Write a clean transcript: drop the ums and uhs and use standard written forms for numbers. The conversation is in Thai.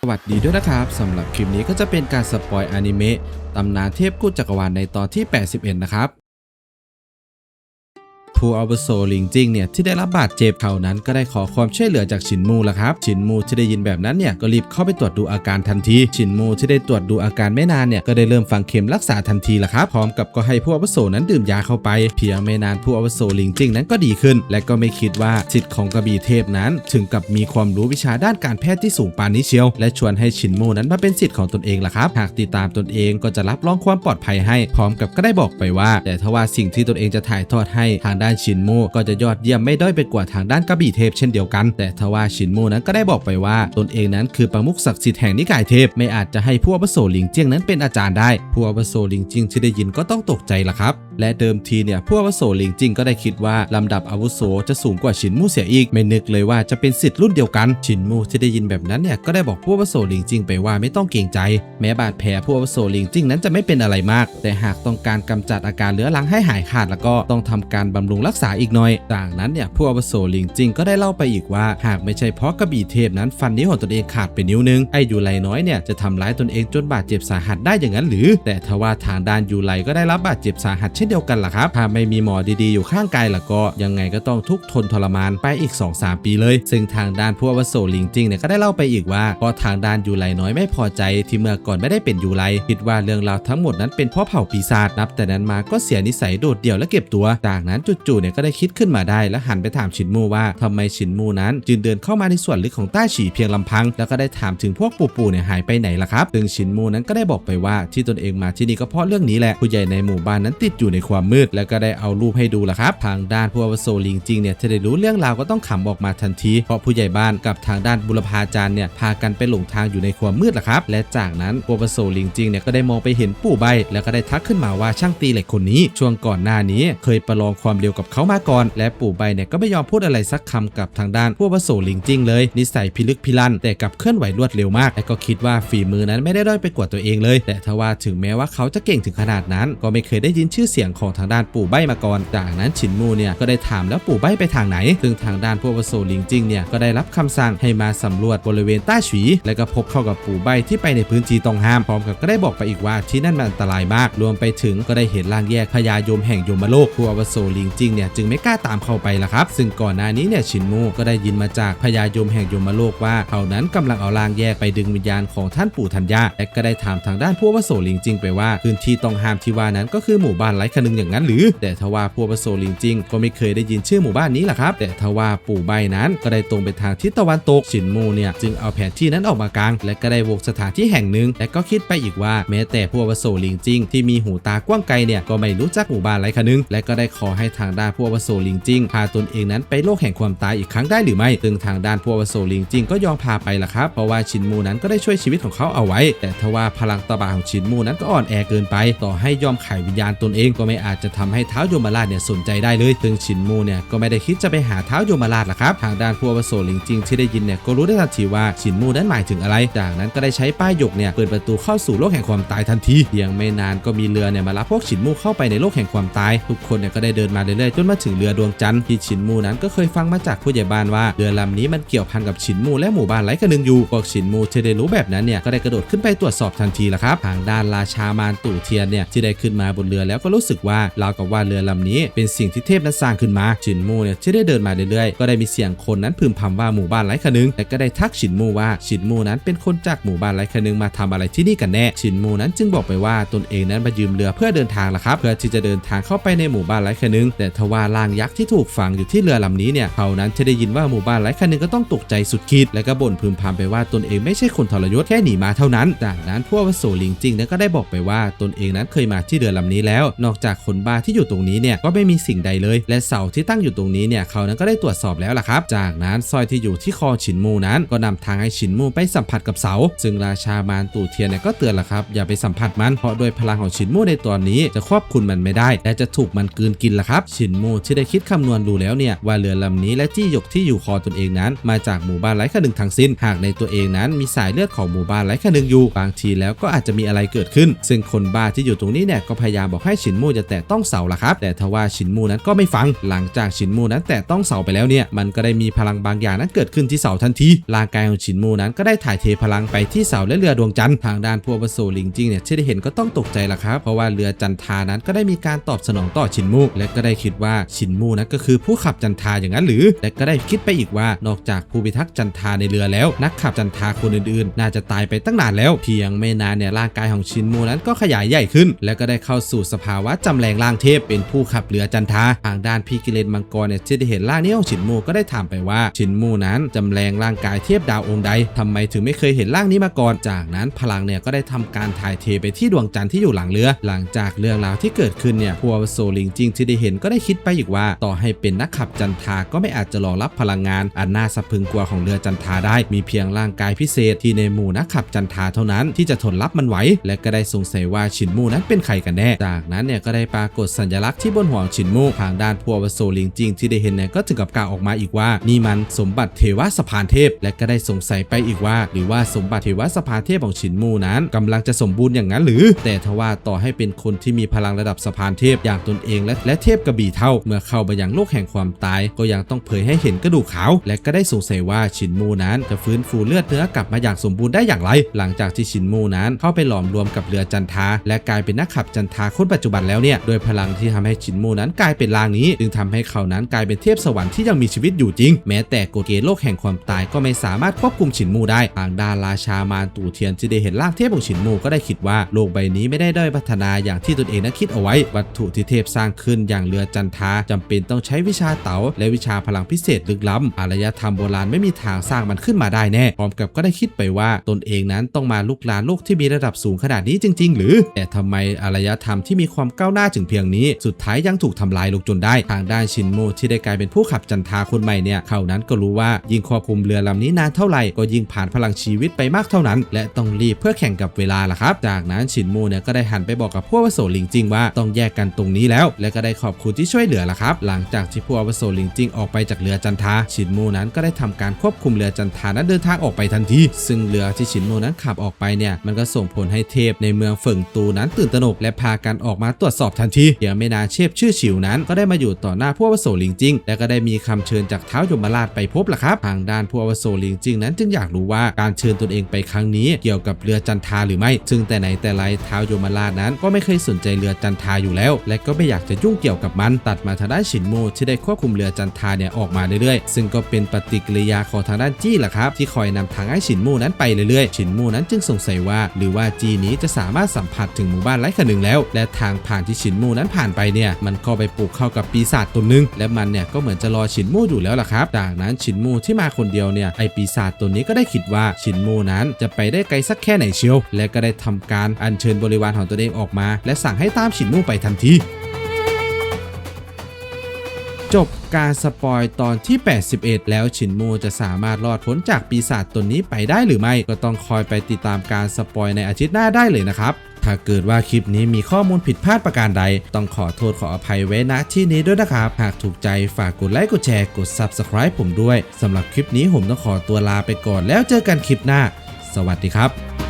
สวัสดีด้วยนะครับสำหรับคลิปนี้ก็จะเป็นการสปอยอนิเมะตำนานเทพกู้จักรวาลในตอนที่ 81 นะครับผู้อาวุโสหลิงจิ้งเนี่ยที่ได้รับบาดเจ็บเขานั้นก็ได้ขอความช่วยเหลือจากฉินมูละครับฉินมูที่ได้ยินแบบนั้นเนี่ยก็รีบเข้าไปตรวจดูอาการทันทีฉินมูที่ได้ตรวจดูอาการไม่นานเนี่ยก็ได้เริ่มฝังเข็มรักษาทันทีละครับพร้อมกับก็ให้ผู้อาวุโสนั้นดื่มยาเข้าไปเพียงไม่นานผู้อาวุโสหลิงจิ้งนั้นก็ดีขึ้นและก็ไม่คิดว่าศิษย์ของกระบี่เทพนั้นถึงกับมีความรู้วิชาด้านการแพทย์ที่สูงปานนี้เชียวและชวนให้ฉินมูนั้นมาเป็นศิษย์ของตนเองละครับหากติดตามตนเองก็จะรับรองความปลอดภัยให้พร้อมกับก็ได้บอกไปว่าแต่ถ้าว่าสิ่งที่ตนเองจะถ่ายทอดให้ทางด้านฉินมูก็จะยอดเยี่ยมไม่ด้อยไปกว่าทางด้านกระบี่เทพเช่นเดียวกันแต่ทว่าฉินมูนั้นก็ได้บอกไปว่าตนเองนั้นคือประมุขศักดิ์สิทธิ์แห่งนิกายเทพไม่อาจจะให้ผู้อาวุโสหลิงเจี้ยงนั้นเป็นอาจารย์ได้ผู้อาวุโสหลิงจิ้งที่ได้ยินก็ต้องตกใจละครับและเดิมทีเนี่ยผู้อาวุโสหลิงจิ้งก็ได้คิดว่าลำดับอาวุโสจะสูงกว่าฉินมูเสียอีกไม่นึกเลยว่าจะเป็นศิษย์รุ่นเดียวกันฉินมูที่ได้ยินแบบนั้นเนี่ยก็ได้บอกผู้อาวุโสหลิงจิ้งไปว่าไม่ต้องเกรงใจแม้บาดแผลผู้อาวุโสหลิงจิ้งนั้นจะไม่เป็นอะไรมากแต่หากต้องการกำจัดอาการเรื้อรังให้หายขาดแล้วก็ต้องทำการบำรุงรักษาอีกหน่อยจากนั้นเนี่ยผู้อาวุโสหลิงจิ้งก็ได้เล่าไปอีกว่าหากไม่ใช่เพราะกระบี่เทพนั้นฟันนิ้วของตนเองขาดไปนิ้วนึงไอ้ยูไลน้อยเนี่ยจะทำร้ายตนเองจนบาดเจ็บสาหัสได้อย่างนั้นหรือแต่ทว่าทางด้านยูไลก็ได้รับบาดเจ็บสาหัสเช่นเดียวกันล่ะครับถ้าไม่มีหมอดีๆอยู่ข้างกายล่ะก็ยังไงก็ต้องทุกข์ทนทรมานไปอีก 2-3 ปีเลยซึ่งทางด้านผู้อาวุโสหลิงจิ้งเนี่ยก็ได้เล่าไปอีกว่าเพราะทางด้านยูไลน้อยไม่พอใจที่เมื่อก่อนไม่ได้เป็นยูไลคิดว่าเรื่องราวทั้งหมดนั้นเป็นเพราะเผ่าปีศาจนับแต่นั้นมาก็เสียนิสัยโดดเดี่ยวและเก็บตัวจากนั้นจู่ๆเนี่ยก็ได้คิดขึ้นมาได้และหันไปถามฉินมูว่าทำไมฉินมูนั้นจึงเดินเข้ามาในส่วนลึกของใต้ฉี่เพียงลำพังแล้วก็ได้ถามถึงพวกปู่เนี่ยหายไปไหนล่ะครับซึ่งฉินมูนั้นก็ได้บอกไปว่าที่ตนเองมาที่นี่ก็เพราะเรื่องนี้แหละผู้ใหญ่ในหมู่บ้านนั้นติดอยู่ในความมืดแล้วก็ได้เอารูปให้ดูล่ะครับทางด้านผู้อาวุโสหลิงจิ้งเนี่ยที่ได้รู้เรื่องราวก็ต้องขำออกมาทันทีเพราะผู้ใหญ่บ้านกับทางด้านบุรพาจารย์เนี่ยพากันไปหลงทางอยู่ในความมืดล่ะครับและจากนั้นผู้อาวุโสหลิงจิ้งเนี่ยก็ได้มองไปเห็นปู่ใบแล้วก็ได้ทักขึ้นมาว่าช่างตีเหล็กคนนี้ช่วงก่อนหน้านี้เคยประลองความเร็วกับเขามาก่อนและปู่ใบเนี่ยก็ไม่ยอมพูดอะไรสักคำกับทางด้านผู้อาวุโสหลิงจิ้งเลยนิสัยพิลึกพิลั่นแต่กับเคลื่อนไหวรวดเร็วมากและก็คิดว่าฝีมือนั้นไม่ได้ด้อยไปกว่าตัวเองเลยแต่ทว่าถึงแม้ว่าเขาจะเก่งถึงขนาดนั้นก็ไม่เคยได้ยินชื่อเสียงของทางด้านปู่ใบมาก่อนจากนั้นฉินมูเนี่ยก็ได้ถามแล้วปู่ใบไปทางไหนซึ่งทางด้านผู้อาวุโสหลิงจิ้งเนี่ยก็ได้รับคำสั่งให้มาสำรวจบริเวณใต้ฉีและก็พบเข้ากับปู่ใบที่ไปในพื้นที่ต้องห้ามพร้อมกับก็ได้บอกไปอีกว่าที่นั่นมันอันตรายมากรวมไปถึงก็ได้เห็นร่างแยกพญายมแห่งยมโลกผู้อาวุโสหลิงจิ้งเนี่ยจึงไม่กล้าตามเข้าไปละครับซึ่งก่อนหน้านี้เนี่ยฉินมูก็ได้ยินมาจากพญายมแห่งยมโลกว่าเขานั้นกำลังเอาร่างแยกไปดึงวิญญาณของท่านปู่ธัญญาและก็ได้ถามทางด้านผู้อาวุโสหลิงจิ้งไปว่าพื้นที่ต้องห้ามที่ว่านั้นก็คือหมู่บ้านไร้คนึงอย่างนั้นหรือแต่ทว่าผู้อาวุโสหลิงจิ้งก็ไม่เคยได้ยินชื่อหมู่บ้านนี้ล่ะครับแต่ทว่าปู่ใบนั้นก็ได้ตรงไปทางทิศตะวันตกฉินมูเนี่ยจึงเอาแผนที่นั้นออกมากางและก็ได้วกสถานที่แห่งหนึ่งและก็คิดไปอีกว่าแม้แต่ผู้อาวุโสหลิงจิ้งที่มีหูตากว้างไกลเนี่ยก็ไม่รู้จักหมู่บ้านไร้คนึงและก็ได้ขอให้ทางด้านผู้อาวุโสหลิงจิ้งพาตนเองนั้นไปโลกแห่งความตายอีกครั้งได้หรือไม่ซึ่งทางด้านผู้อาวุโสหลิงจิ้งก็ยอมพาไปล่ะครับเพราะว่าฉินมูนั้นก็ได้ช่วยชีวิตของเขาเอาไว้แต่ทว่าพลังตบะของฉินมูนั้นก็อ่อนแอเกินไปต่อให้ยอมขายวิญญาณตนเองก็ไม่อาจจะทำให้ท้าวยมราชเนี่ยสนใจได้เลยซึ่งฉินมูเนี่ยก็ไม่ได้คิดจะไปหาท้าวยมราชล่ะครับทางด้านผู้อาวุโสหลิงจิ้งที่ได้ยินเนี่ยก็รู้ได้ทันทีว่าฉินมูนั้นหมายถึงอะไรจากนั้นก็ได้ใช้ป้ายหยกเนี่ยเปิดประตูเข้าสู่โลกแห่งความตายทันทีเพียงไม่นานก็มีเรือเนี่ยมารับพวกฉินมูเข้าไปในโลกแห่งความตายทุกคนเนี่ยก็ได้เดินมาเรื่อยๆจนมาถึงเรือดวงจันทร์ที่ฉินมูนั้นก็เคยฟังมาจากผู้ใหญ่บ้านว่าเรือลำนี้มันเกี่ยวพันกับฉินมูและหมู่บ้านไร้คนึงอยู่พวกฉินมูที่ได้รู้แบบนั้นเนี่ยก็ได้กระโดดขึ้นไปตรวจสอบทันทีละครับทางด้านราชามารตู่เทียนเนี่ยที่ได้ขึ้นมาบนเรือแล้วก็รู้สึกว่าราวกับว่าเรือลำนี้เป็นสิ่งที่เทพนั้นสร้างขึ้นมาฉินมูเนี่ยที่ได้เดินมาเรื่อยๆก็ได้มีเสียงคนนั้นพึมพำว่าหมู่บ้านไร้คนึงแต่ก็ได้ทักฉินมูว่าฉินมูนั้นเป็นคนจากหมู่บ้านไร้คนึงมาทำอะไรที่นี่กันแน่ฉินมูนั้นจึงบอกไปว่าตนเองนั้นมายืมเรือเพื่อเดินทางละครับเพื่อที่จะเดินทางเข้าไปในหมู่บ้านไร้คนึงแต่ทว่าร่างยักษ์ที่ถูกฝังอยู่ที่เรือลำนี้เนี่ยเขานั้นที่ได้ยินว่าหมู่บ้านไร้คนึงก็ต้องตกใจสุดขีดและก็บ่นพึมพำไปว่าตนเองไม่ใช่คนทรยศแค่หนีมาเท่านั้นจากนั้นผู้อาวุโสหลิงจิ้งก็ได้บอกไปว่าตนเองนั้นเคยมาที่เรือลำนี้แล้วนอกจากคนบ้าที่อยู่ตรงนี้เนี่ยก็ไม่มีสิ่งใดเลยและเสาที่ตั้งอยู่ตรงนี้เนี่ยเขานั้นก็ได้ตรวจสอบแล้วล่ะครับจากนั้นสร้อยที่อยู่ที่คอฉินมูนั้นก็นำทางให้ฉินมูไปสัมผัสกับเสาซึ่งราชามารตู่เทียนเนี่ยก็เตือนล่ะครับอย่าไปสัมผัสมันเพราะด้วยพลังของฉินมูในตอนนี้จะควบคุมมันไม่ได้และจะถูกมันกลืนกินล่ะครับฉ ชินมูที่ได้คิดคำนวณดูแล้วเนี่ยว่าเรือลำนี้และจี้หยกที่อยู่คอตนเองนั้นมาจากหมู่บ้านไร้ค่าหนึ่งทั้งสิ้นหากในตัวเองนั้นมีสายเลือดของหมู่บ้านไร้ค่าหนึ่งอยู่บางทีแล้วก็อาจจะมีอะไรเกิดขึ้นซึ่งคนบ้าที่อยู่ตรงนี้เนี่ยก็พยายามบอกให้ชินมูจะแตะต้องเสาละครับแต่ทว่าชินมูนั้นก็ไม่ฟังหลังจากชินมูนั้นแตะต้องเสาไปแล้วเนี่ยมันก็ได้มีพลังบางอย่างนั้นเกิดขึ้นที่เสาทันทีร่างกายของชินมูนั้นก็ได้ถ่ายเทพลังไปที่เสาและเรือดวงจันทร์ทางด้านผู้อาวุโสหลิงจิ้งเนี่ยที่ได้เห็นก็ต้องตกใจละครับเพราะว่าเรือจันทานั้นก็ได้มีการตอบสนองต่อชินมูและก็ได้คิดว่าชินมูนั้นก็คือผู้ขับจันทาอย่างนั้นหรือและก็ได้คิดไปอีกว่านอกจากผู้พิทักษ์จันทาในเรือแล้วนักขับจันทาคนอื่นๆน่าจะตายไปตั้งนานแล้วเพียงไม่นานเนี่ยร่างกายของชินมูนั้นก็ขยายใหญ่ขึ้นและก็ได้เข้าสู่สภาวะจำแรงร่างเทพเป็นผู้ขับเรือจันทาทางด้านพี่กิเลนมังกรเนี่ยที่ได้เห็นร่างนี้ของชินมูก็ได้ถามไปว่าชินมูนั้นจำแรงร่างกายเทพดาวองค์ใดทำไมถึงไม่เคยเห็นร่างนี้มาก่อนจากนั้นพลังเนี่ยก็ได้ทำการถ่ายเทไปที่ดวงจันทร์ที่อยู่หลังเรือหลังจากเรื่องราวที่เกิดขึ้นเนี่ยผู้อาวุโสหลิงจิ้งที่ได้เห็นก็ได้คิดไปอีกว่าต่อให้เป็นนักขับจันทาก็ไม่อาจจะรองรับพลังงานอันน่าสะพรึงกลัวของเรือจันทาได้มีเพียงร่างกายพิเศษที่ในหมู่นักขับจันทาเท่านั้นที่จะทนรับมันไหวและก็ได้สงสัยว่าชินมูนั้นเป็นใครกันแน่จากนั้นเนี่ยก็ได้ปรากฏสัญลักษณ์ที่บนหัวชินมูทางด้านผู้อาวุโสหลิงจิ้งที่ได้เห็นเนี่ยก็ถึงกับกล่าวออกมาอีกว่านี่มันสมบัติเทวสภานเทพและก็ได้สงสัยไปอีกว่าหรือว่าสมบัติเทวสภานเทพของชินมูนั้นกำลังจะสมบูรณ์อย่างนั้นหรือแต่ทว่าต่อให้เป็นคนที่มีพลังระดับสภานเทพอย่างตนเองและเทพกระบี่เท่าเมื่อเข้าไปยังโลกแห่งความตายก็ยังต้องเผยให้เห็นกระดูกขาวและก็ได้สงสัยว่าชินมูนั้นจะฟื้นฟูเลือดเนื้อกลับมาอย่างสมบูรณ์ได้อย่างไรหลังจากที่ชินมูนั้นเข้าไปหลอมรวมกับเรือจันทาและกลายเป็นนักขับจันทาคนปัจจุบันแล้วเนี่ยโดยพลังที่ทำให้ชินมูนั้นกลายเป็นร่างนี้จึงทำให้เขานั้นกลายเป็นเทพสวรรค์ที่ยังมีชีวิตอยู่จริงแม้แต่กฎเกณฑ์โลกแห่งความตายก็ไม่สามารถควบคุมชินมูได้ทางด้านราชามารตู่เทียนที่ได้เห็นร่างเทพของชินมูก็ได้คิดว่าโลกใบนี้ไม่ได้ด้อยพัฒนาอย่างที่ตนเองนั้นคิดเอาไว้วัตถุที่เทพสร้างขึ้นอย่างเรือจันทาจำเป็นต้องใช้วิชาเต๋าและวิชาพลังพิเศษลึกล้ำอารยธรรมโบราณไม่มีทางสร้างมันขึ้นมาได้แน่พร้อมกับก็ได้คิดไปว่าตนเองนั้นต้องมาลุกลานโลกที่มีระดับสูงขนาดนี้จริงๆหรือแต่ทำไมอารยธรรมที่มีความก้าวหน้าถึงเพียงนี้สุดท้ายยังถูกทำลายลงจนได้ทางด้านชินมูที่ได้กลายเป็นผู้ขับจันทาคนใหม่เนี่ยเขานั้นก็รู้ว่ายิ่งควบคุมเรือลำนี้นานเท่าไหร่ก็ยิ่งผ่านพลังชีวิตไปมากเท่านั้นและต้องรีบเพื่อแข่งกับเวลาล่ะครับจากนั้นชินมูเนี่ยก็ได้หันไปบอกกับผู้อาวุโสหลิงจิ้งว่าต้องแยกกันตรงนี้แล้วและก็ได้ขอบคุณที่ช่วยเหลือล่ะครับหลังจากที่ผู้อาวุโสหลิงจิ้งออกไปจากเรือจันทาชินมูนั้นก็ได้ทำการควบคุมเรือจันทานั้นเดินทางออกไปทันทีซึ่งเรือที่ชินมูนั้นขับออกไปเนี่ยมันก็ส่งผลให้เทพในเมืองเฟิงตูนั้นตื่นตระหนกและพากันออกมาตรวจสอบทันทีเดี๋ยวไม่นานเชฟชื่อฉิวนั้นก็ได้มาอยู่ต่อหน้าผู้อาวุโสหลิงจิ้งและก็ได้มีคำเชิญจากท้าวยมราชไปพบล่ะครับทางด้านผู้อาวุโสหลิงจิ้งนั้นจึงอยากรู้ว่าการเชิญตนเองไปครั้งนี้เกี่ยวกับเรือจันทาหรือไม่ซึ่งแต่ไหนแต่ไรท้าวยมราชนั้นก็ไม่เคยสนใจเรือจันทาอยู่แล้วและก็ไม่อยากจะยุ่งเกี่ยวกับมันตัดมาทางด้านชินมูที่ได้ควบคุมเรือจันทาเนี่ยออกมาเรื่อยๆซึ่งก็เป็นปฏิกิริยาของทางด้านจี้ล่ะครับที่คอยนำทางให้ชินมูนั้นไปเรื่อยๆชินมูนั้นจึงสงสัยว่าหรือว่าจี้นี้จะสามารถสัมผัสถึงหมู่บ้านไร้ค่าหนึ่งแล้วและทางผ่านที่ชินมูนั้นผ่านไปเนี่ยมันก็ไปปลูกเข้ากับปีศาจตนนึงและมันเนี่ยก็เหมือนจะรอชินมูอยู่แล้วล่ะครับจากนั้นชินมูที่มาคนเดียวเนี่ยไอปีศาจตัวนี้ก็ได้คิดว่าชินมูนั้นจะไปได้ไกลสักแค่ไหนเชียวและก็ได้ทำการอัญเชิญบริวารของตัวเองออกมาและสั่งให้ตามชินมูไปทันทีจบการสปอยตอนที่81แล้วชินมูจะสามารถรอดพ้นจากปีศาจตนนี้ไปได้หรือไม่ก็ต้องคอยไปติดตามการสปอยในอาทิตย์หน้าได้เลยนะครับถ้าเกิดว่าคลิปนี้มีข้อมูลผิดพลาดประการใดต้องขอโทษขออภัยไว้ณที่นี้ด้วยนะครับหากถูกใจฝากกดไลค์กดแชร์กด Subscribe ผมด้วยสำหรับคลิปนี้ผมต้องขอตัวลาไปก่อนแล้วเจอกันคลิปหน้าสวัสดีครับ